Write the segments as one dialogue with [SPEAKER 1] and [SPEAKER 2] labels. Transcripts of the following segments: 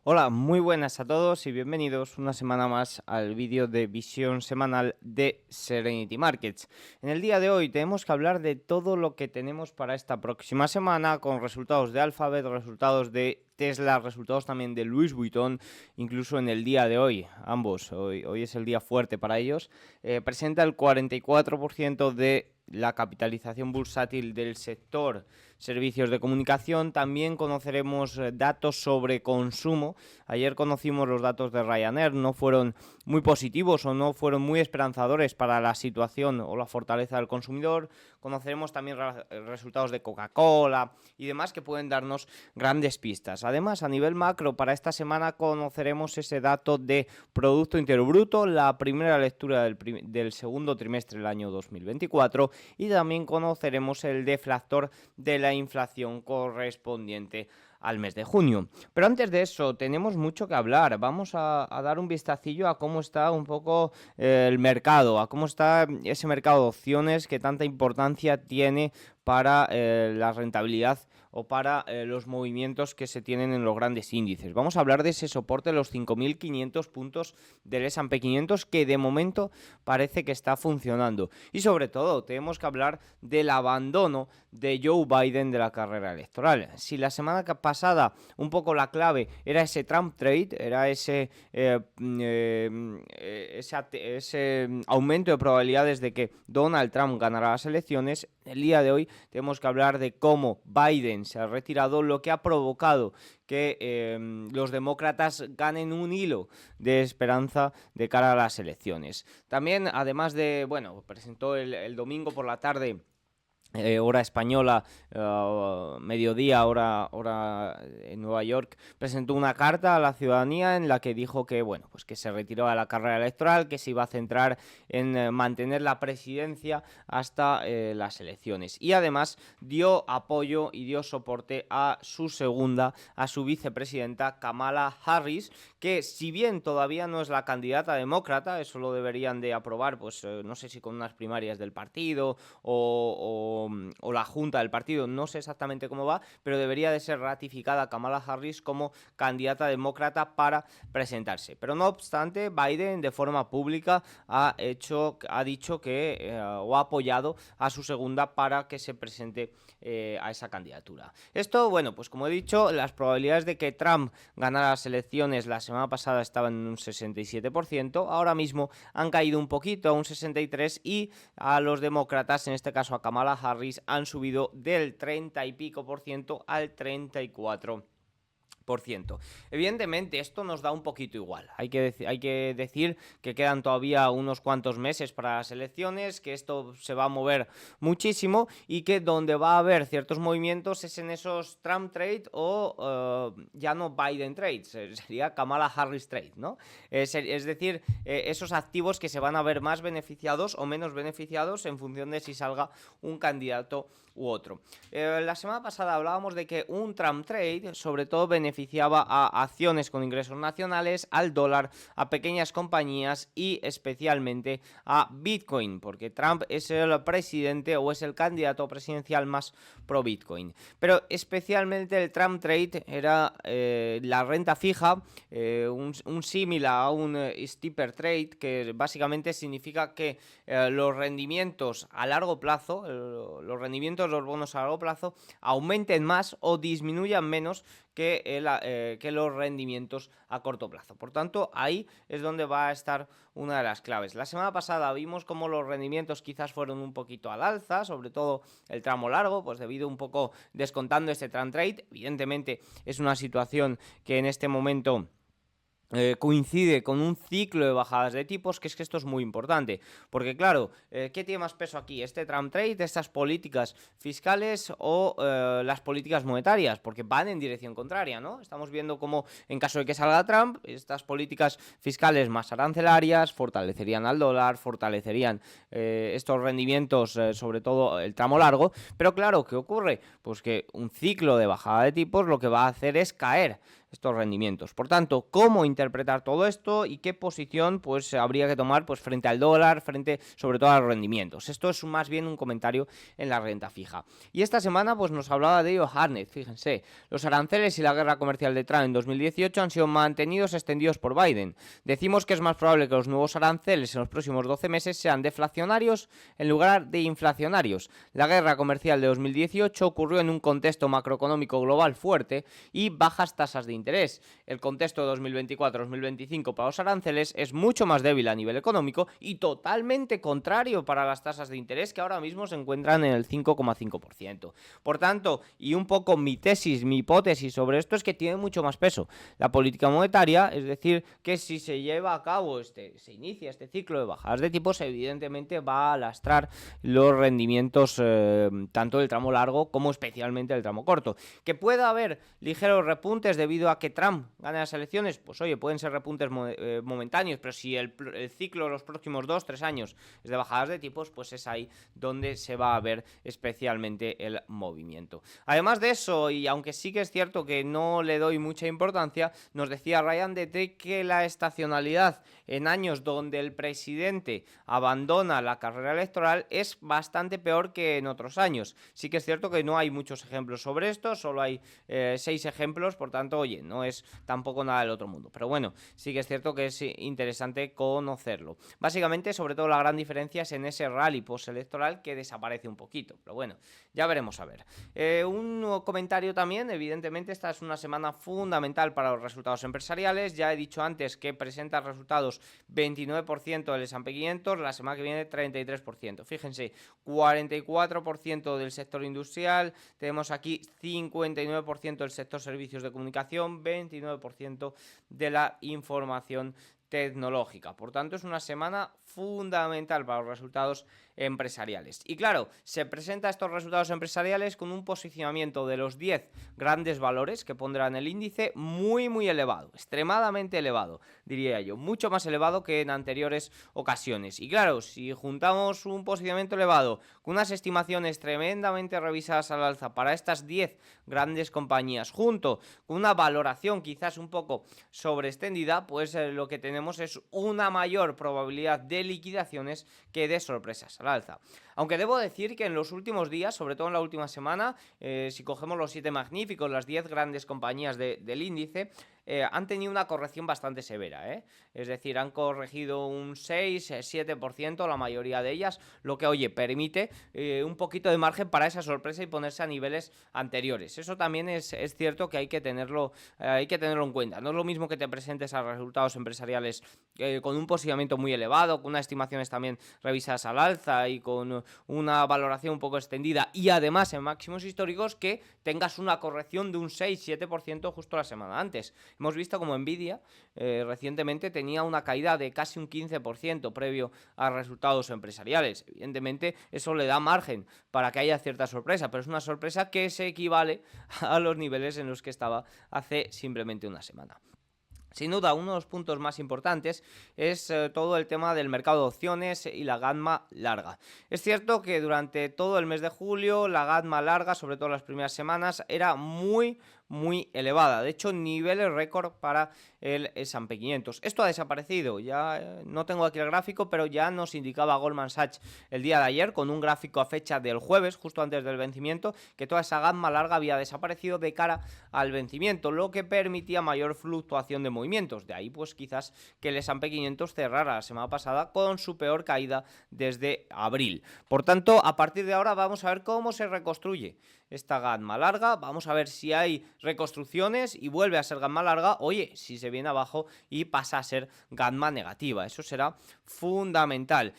[SPEAKER 1] Hola, muy buenas a todos y bienvenidos una semana más al vídeo de visión semanal de Serenity Markets. En el día de hoy tenemos que hablar de todo lo que tenemos para esta próxima semana, con resultados de Alphabet, resultados de Tesla, resultados también de Louis Vuitton, incluso en el día de hoy, ambos, hoy es el día fuerte para ellos, presenta el 44% de la capitalización bursátil del sector servicios de comunicación. También conoceremos datos sobre consumo. Ayer conocimos los datos de Ryanair, no fueron muy positivos o no fueron muy esperanzadores para la situación o la fortaleza del consumidor. Conoceremos también resultados de Coca-Cola y demás que pueden darnos grandes pistas. Además, a nivel macro, para esta semana conoceremos ese dato de Producto Interior Bruto, la primera lectura del segundo trimestre del año 2024, y también conoceremos el deflactor de la inflación correspondiente al mes de junio. Pero antes de eso, tenemos mucho que hablar. Vamos a dar un vistacillo a cómo está un poco el mercado, a cómo está ese mercado de opciones que tanta importancia tiene para la rentabilidad o para los movimientos que se tienen en los grandes índices. Vamos a hablar de ese soporte de los 5.500 puntos del S&P 500 que de momento parece que está funcionando. Y sobre todo tenemos que hablar del abandono de Joe Biden de la carrera electoral. Si la semana pasada un poco la clave era ese Trump trade, era ese aumento de probabilidades de que Donald Trump ganara las elecciones, el día de hoy tenemos que hablar de cómo Biden se ha retirado, lo que ha provocado que los demócratas ganen un hilo de esperanza de cara a las elecciones. También, además de, presentó el domingo por la tarde, hora española, mediodía, hora en Nueva York, presentó una carta a la ciudadanía en la que dijo que, pues que se retiró de la carrera electoral, que se iba a centrar en mantener la presidencia hasta las elecciones. Y además dio apoyo y dio soporte a su vicepresidenta Kamala Harris, que si bien todavía no es la candidata demócrata, eso lo deberían de aprobar, pues no sé si con unas primarias del partido o la junta del partido, no sé exactamente cómo va, pero debería de ser ratificada Kamala Harris como candidata demócrata para presentarse. Pero no obstante, Biden de forma pública ha dicho que o ha apoyado a su segunda para que se presente a esa candidatura. Esto, pues como he dicho, las probabilidades de que Trump ganara las elecciones la semana pasada estaban en un 67%, ahora mismo han caído un poquito a un 63%, y a los demócratas, en este caso a Kamala Harris, han subido del 30 y pico por ciento al 34%. Evidentemente esto nos da un poquito igual, hay que decir que quedan todavía unos cuantos meses para las elecciones, que esto se va a mover muchísimo y que donde va a haber ciertos movimientos es en esos Trump trade o ya no Biden trades, sería Kamala Harris trade, ¿no? Es decir, esos activos que se van a ver más beneficiados o menos beneficiados en función de si salga un candidato u otro. La semana pasada hablábamos de que un Trump trade sobre todo beneficiaba a acciones con ingresos nacionales, al dólar, a pequeñas compañías y especialmente a Bitcoin, porque Trump es el presidente o es el candidato presidencial más pro Bitcoin. Pero especialmente el Trump trade era la renta fija, un símil a un steeper trade, que básicamente significa que los rendimientos a largo plazo, los rendimientos de los bonos a largo plazo aumenten más o disminuyan menos que los rendimientos a corto plazo. Por tanto, ahí es donde va a estar una de las claves. La semana pasada vimos cómo los rendimientos quizás fueron un poquito al alza, sobre todo el tramo largo, pues debido un poco descontando este Trump trade. Evidentemente es una situación que en este momento coincide con un ciclo de bajadas de tipos, que es que esto es muy importante, porque claro, ¿qué tiene más peso aquí? ¿Este Trump trade, estas políticas fiscales o las políticas monetarias? Porque van en dirección contraria, ¿no? Estamos viendo cómo en caso de que salga Trump, estas políticas fiscales más arancelarias fortalecerían al dólar, fortalecerían estos rendimientos, sobre todo el tramo largo, pero claro, ¿qué ocurre? Pues que un ciclo de bajada de tipos lo que va a hacer es caer estos rendimientos. Por tanto, ¿cómo interpretar todo esto y qué posición pues habría que tomar pues frente al dólar, frente sobre todo a los rendimientos? Esto es más bien un comentario en la renta fija. Y esta semana pues nos hablaba de ello Harnett, fíjense, los aranceles y la guerra comercial de Trump en 2018 han sido mantenidos extendidos por Biden. Decimos que es más probable que los nuevos aranceles en los próximos 12 meses sean deflacionarios en lugar de inflacionarios. La guerra comercial de 2018 ocurrió en un contexto macroeconómico global fuerte y bajas tasas de interés. El contexto de 2024-2025 para los aranceles es mucho más débil a nivel económico y totalmente contrario para las tasas de interés que ahora mismo se encuentran en el 5,5%. Por tanto, y un poco mi tesis, mi hipótesis sobre esto es que tiene mucho más peso la política monetaria, es decir, que si se lleva a cabo se inicia este ciclo de bajadas de tipos, evidentemente va a lastrar los rendimientos tanto del tramo largo como especialmente del tramo corto. Que pueda haber ligeros repuntes debido a que Trump gane las elecciones, pues oye, pueden ser repuntes momentáneos, pero si el ciclo de los próximos 2-3 años es de bajadas de tipos, pues es ahí donde se va a ver especialmente el movimiento. Además de eso, y aunque sí que es cierto que no le doy mucha importancia, nos decía Ryan Detrick que la estacionalidad en años donde el presidente abandona la carrera electoral es bastante peor que en otros años. Sí que es cierto que no hay muchos ejemplos sobre esto, solo hay 6 ejemplos, por tanto, oye, no es tampoco nada del otro mundo. Pero bueno, sí que es cierto que es interesante conocerlo. Básicamente, sobre todo la gran diferencia es en ese rally postelectoral que desaparece un poquito. Pero bueno, ya veremos a ver. Un comentario también, evidentemente esta es una semana fundamental para los resultados empresariales. Ya he dicho antes que presenta resultados 29% del S&P 500, la semana que viene 33%. Fíjense, 44% del sector industrial, tenemos aquí 59% del sector servicios de comunicación, 29% de la información tecnológica. Por tanto, es una semana fundamental para los resultados empresariales. Y claro, se presenta estos resultados empresariales con un posicionamiento de los 10 grandes valores que pondrán el índice muy elevado, extremadamente elevado, diría yo, mucho más elevado que en anteriores ocasiones. Y claro, si juntamos un posicionamiento elevado con unas estimaciones tremendamente revisadas al alza para estas 10 grandes compañías, junto con una valoración quizás un poco sobreextendida, pues lo que tenemos es una mayor probabilidad de liquidaciones que de sorpresas al alza. Aunque debo decir que en los últimos días, sobre todo en la última semana, si cogemos los 7 magníficos, las 10 grandes compañías del índice, han tenido una corrección bastante severa, es decir, han corregido un 6-7% la mayoría de ellas, lo que, oye, permite un poquito de margen para esa sorpresa y ponerse a niveles anteriores. Eso también es cierto que hay que tenerlo en cuenta. No es lo mismo que te presentes a resultados empresariales con un posicionamiento muy elevado, con unas estimaciones también revisadas al alza y con una valoración un poco extendida y además en máximos históricos, que tengas una corrección de un 6-7% justo la semana antes. Hemos visto como Nvidia recientemente tenía una caída de casi un 15% previo a resultados empresariales. Evidentemente eso le da margen para que haya cierta sorpresa, pero es una sorpresa que se equivale a los niveles en los que estaba hace simplemente una semana. Sin duda, uno de los puntos más importantes es todo el tema del mercado de opciones y la gamma larga. Es cierto que durante todo el mes de julio la gamma larga, sobre todo las primeras semanas, era muy elevada. De hecho, niveles récord para el S&P 500. Esto ha desaparecido. Ya no tengo aquí el gráfico, pero ya nos indicaba Goldman Sachs el día de ayer con un gráfico a fecha del jueves, justo antes del vencimiento, que toda esa gamma larga había desaparecido de cara al vencimiento, lo que permitía mayor fluctuación de movimientos. De ahí, pues quizás que el S&P 500 cerrara la semana pasada con su peor caída desde abril. Por tanto, a partir de ahora vamos a ver cómo se reconstruye esta gamma larga, vamos a ver si hay reconstrucciones y vuelve a ser gamma larga, oye, si se viene abajo y pasa a ser gamma negativa, eso será fundamental.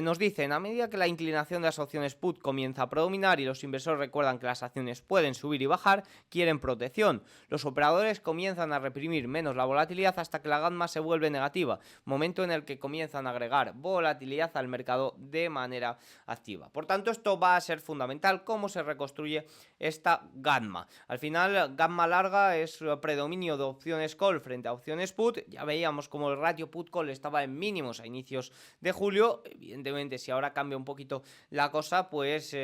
[SPEAKER 1] Nos dicen, a medida que la inclinación de las opciones put comienza a predominar y los inversores recuerdan que las acciones pueden subir y bajar, quieren protección. Los operadores comienzan a reprimir menos la volatilidad hasta que la gamma se vuelve negativa, momento en el que comienzan a agregar volatilidad al mercado de manera activa. Por tanto, esto va a ser fundamental, cómo se reconstruye esta gamma. Al final, gamma larga es predominio de opciones call frente a opciones put. Ya veíamos como el ratio put call estaba en mínimos a inicios de julio. Evidentemente, si ahora cambia un poquito la cosa, pues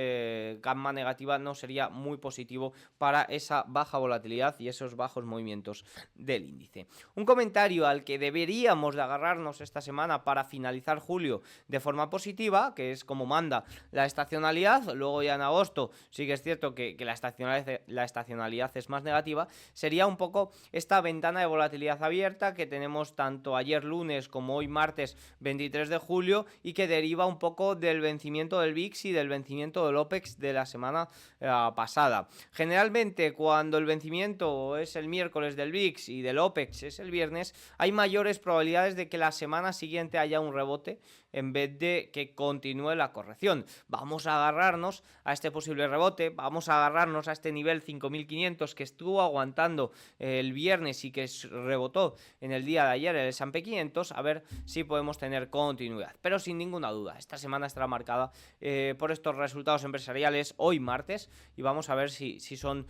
[SPEAKER 1] gamma negativa no sería muy positivo para esa baja volatilidad y esos bajos movimientos del índice. Un comentario al que deberíamos de agarrarnos esta semana para finalizar julio de forma positiva, que es como manda la estacionalidad. Luego ya en agosto sí que es cierto que la estacionalidad es más negativa. Sería un poco esta ventana de volatilidad abierta que tenemos tanto ayer lunes como hoy martes 23 de julio y que deriva un poco del vencimiento del VIX y del vencimiento del OPEX de la semana pasada. Generalmente cuando el vencimiento es el miércoles del VIX y del OPEX es el viernes, hay mayores probabilidades de que la semana siguiente haya un rebote en vez de que continúe la corrección. Vamos a agarrarnos a este posible rebote, vamos a agarrarnos a este nivel 5500 que estuvo aguantando el viernes y que rebotó en el día de ayer el S&P 500, a ver si podemos tener continuidad. Pero sin ninguna duda, esta semana estará marcada por estos resultados empresariales hoy martes y vamos a ver si son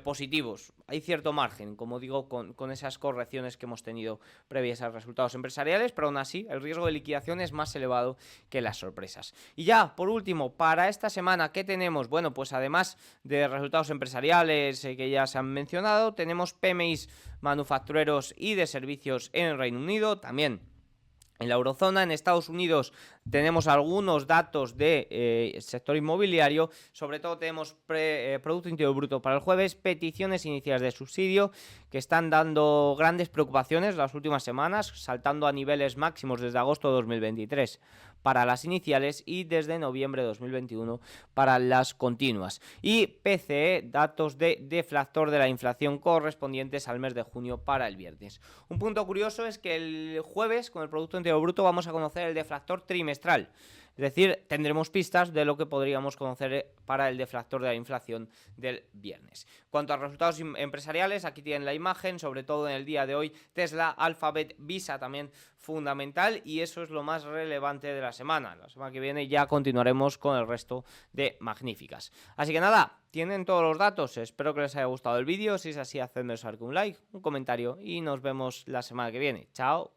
[SPEAKER 1] positivos. Hay cierto margen, como digo, con esas correcciones que hemos tenido previas a resultados empresariales, pero aún así el riesgo de liquidación es más elevado que las sorpresas. Y ya, por último, para esta semana, ¿qué tenemos? Bueno, pues además de resultados empresariales que ya se han mencionado, tenemos PMIs manufactureros y de servicios en el Reino Unido, también en la eurozona. En Estados Unidos tenemos algunos datos del sector inmobiliario, sobre todo tenemos Producto Interior Bruto para el jueves, peticiones iniciales de subsidio que están dando grandes preocupaciones las últimas semanas, saltando a niveles máximos desde agosto de 2023 para las iniciales y desde noviembre de 2021 para las continuas. Y PCE, datos de deflactor de la inflación correspondientes al mes de junio para el viernes. Un punto curioso es que el jueves, con el Producto Interior Bruto, vamos a conocer el deflactor trimestral. Es decir, tendremos pistas de lo que podríamos conocer para el deflactor de la inflación del viernes. Cuanto a resultados empresariales, aquí tienen la imagen, sobre todo en el día de hoy, Tesla, Alphabet, Visa también fundamental, y eso es lo más relevante de la semana. La semana que viene ya continuaremos con el resto de magníficas. Así que nada, tienen todos los datos, espero que les haya gustado el vídeo. Si es así, hacedme saber con un like, un comentario y nos vemos la semana que viene. Chao.